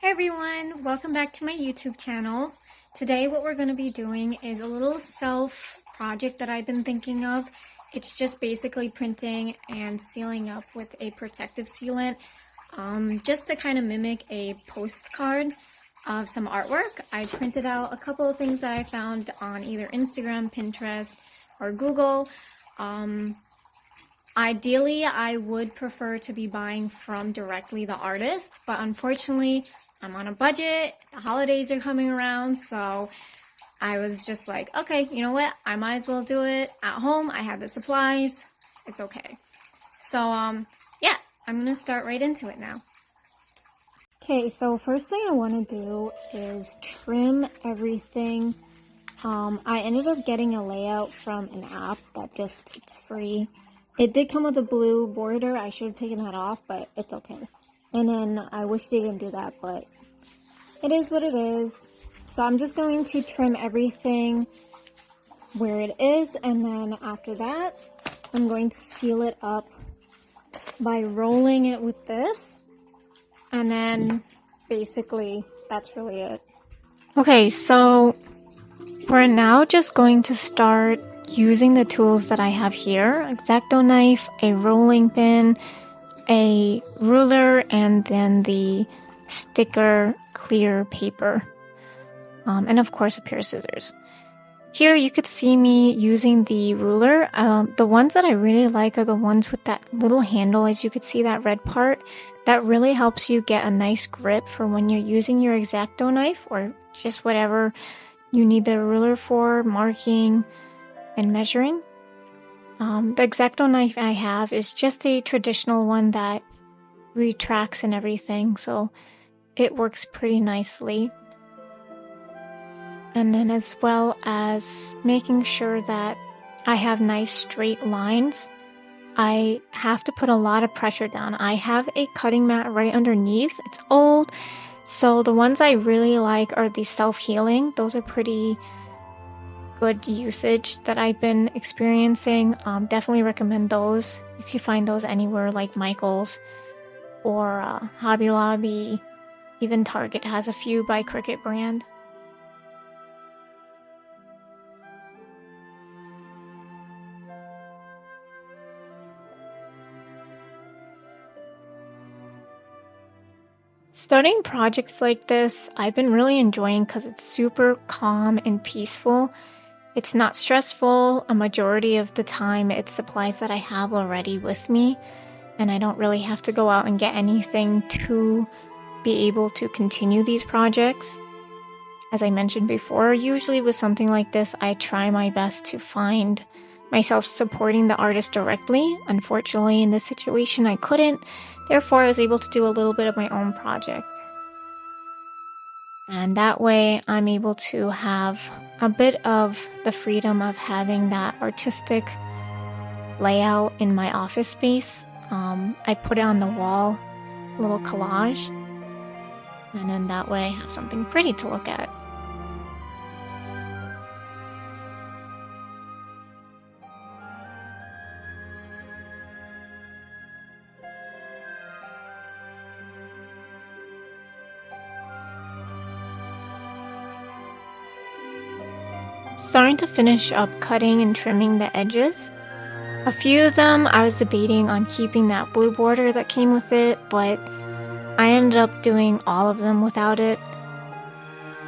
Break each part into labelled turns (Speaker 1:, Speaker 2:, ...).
Speaker 1: Hey everyone, welcome back to my YouTube channel. Today what we're going to be doing is a little self project that I've been thinking of. It's just basically printing and sealing up with a protective sealant, just to kind of mimic a postcard of some artwork. I printed out a couple of things that I found on either Instagram, Pinterest, or Google. Ideally, I would prefer to be buying from directly the artist, but unfortunately, I'm on a budget, the holidays are coming around, so I was just like, okay, you know what, I might as well do it at home. I have the supplies, it's okay. So, yeah, I'm gonna start right into it now. Okay, so first thing I want to do is trim everything. I ended up getting a layout from an app that it's free. It did come with a blue border. I should have taken that off, but it's okay. And then I wish they didn't do that, but it is what it is. So I'm just going to trim everything where it is, and then after that, I'm going to seal it up by rolling it with this. And then basically, that's really it. Okay, so we're now just going to start using the tools that I have here: X-Acto knife, a rolling pin, a ruler, and then the sticker clear paper, and of course a pair of scissors. Here you could see me using the ruler. The ones that I really like are the ones with that little handle. As you could see, that red part, that really helps you get a nice grip for when you're using your X-Acto knife or just whatever you need the ruler for, marking and measuring. The X-Acto knife I have is just a traditional one that retracts and everything, so it works pretty nicely. And then as well as making sure that I have nice straight lines, I have to put a lot of pressure down. I have a cutting mat right underneath. It's old, so the ones I really like are the self-healing. Those are pretty good usage that I've been experiencing. Definitely recommend those. You can find those anywhere like Michael's or Hobby Lobby. Even Target has a few by Cricut brand. Starting projects like this, I've been really enjoying because it's super calm and peaceful. It's not stressful. A majority of the time, it's supplies that I have already with me, and I don't really have to go out and get anything to be able to continue these projects. As I mentioned before, usually with something like this, I try my best to find myself supporting the artist directly. Unfortunately, in this situation, I couldn't. Therefore, I was able to do a little bit of my own project. And that way, I'm able to have a bit of the freedom of having that artistic layout in my office space. I put it on the wall, a little collage, and then that way I have something pretty to look at. Starting to finish up cutting and trimming the edges. A few of them I was debating on keeping that blue border that came with it, but I ended up doing all of them without it.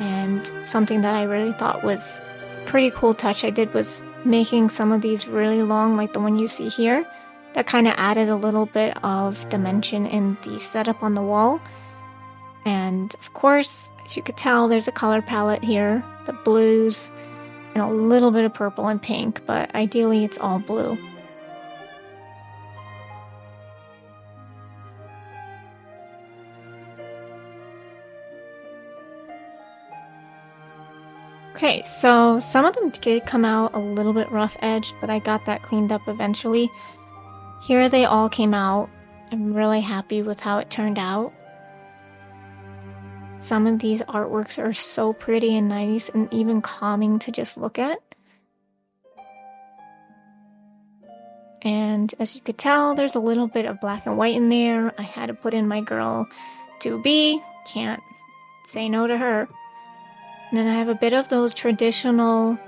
Speaker 1: And something that I really thought was a pretty cool touch I did was making some of these really long, like the one you see here. That kind of added a little bit of dimension in the setup on the wall. And of course, as you could tell, there's a color palette here, the blues, and a little bit of purple and pink, but ideally it's all blue. Okay, so some of them did come out a little bit rough edged, but I got that cleaned up eventually. Here they all came out. I'm really happy with how it turned out. Some of these artworks are so pretty and nice and even calming to just look at. And as you could tell, there's a little bit of black and white in there. I had to put in my girl 2B. Can't say no to her. And then I have a bit of those traditional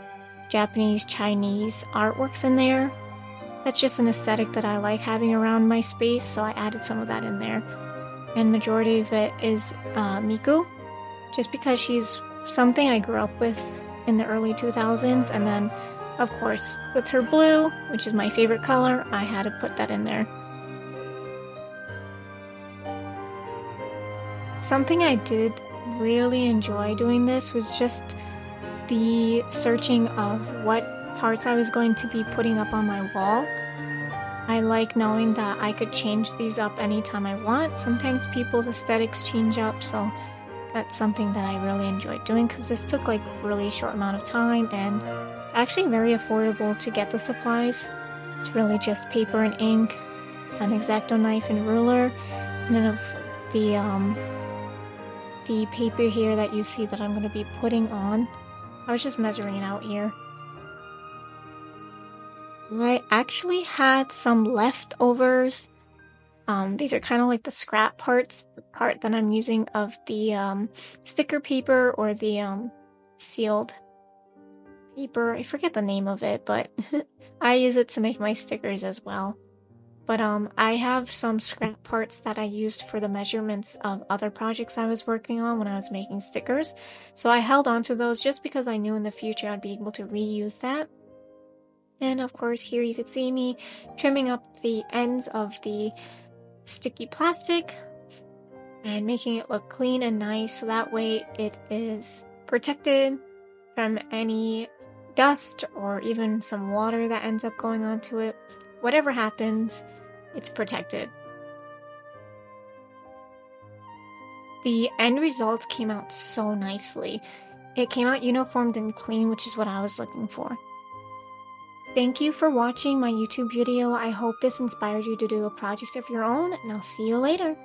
Speaker 1: Japanese, Chinese artworks in there. That's just an aesthetic that I like having around my space, so I added some of that in there. And majority of it is Miku, just because she's something I grew up with in the early 2000s, and then of course with her blue, which is my favorite color, I had to put that in there. Something I did really enjoy doing this was just the searching of what parts I was going to be putting up on my wall. I like knowing that I could change these up anytime I want. Sometimes people's aesthetics change up, so that's something that I really enjoyed doing because this took like a really short amount of time, and it's actually very affordable to get the supplies. It's really just paper and ink, an X-Acto knife and ruler, and then of the paper here that you see that I'm going to be putting on. I was just measuring it out here. I actually had some leftovers. These are kind of like the scrap parts, the part that I'm using of the sticker paper or the sealed paper. I forget the name of it, but I use it to make my stickers as well. But I have some scrap parts that I used for the measurements of other projects I was working on when I was making stickers. So I held on to those just because I knew in the future I'd be able to reuse that. And of course here you could see me trimming up the ends of the sticky plastic and making it look clean and nice, so that way it is protected from any dust or even some water that ends up going onto it. Whatever happens, it's protected. The end result came out so nicely. It came out uniformed and clean, which is what I was looking for. Thank you for watching my YouTube video. I hope this inspired you to do a project of your own, and I'll see you later.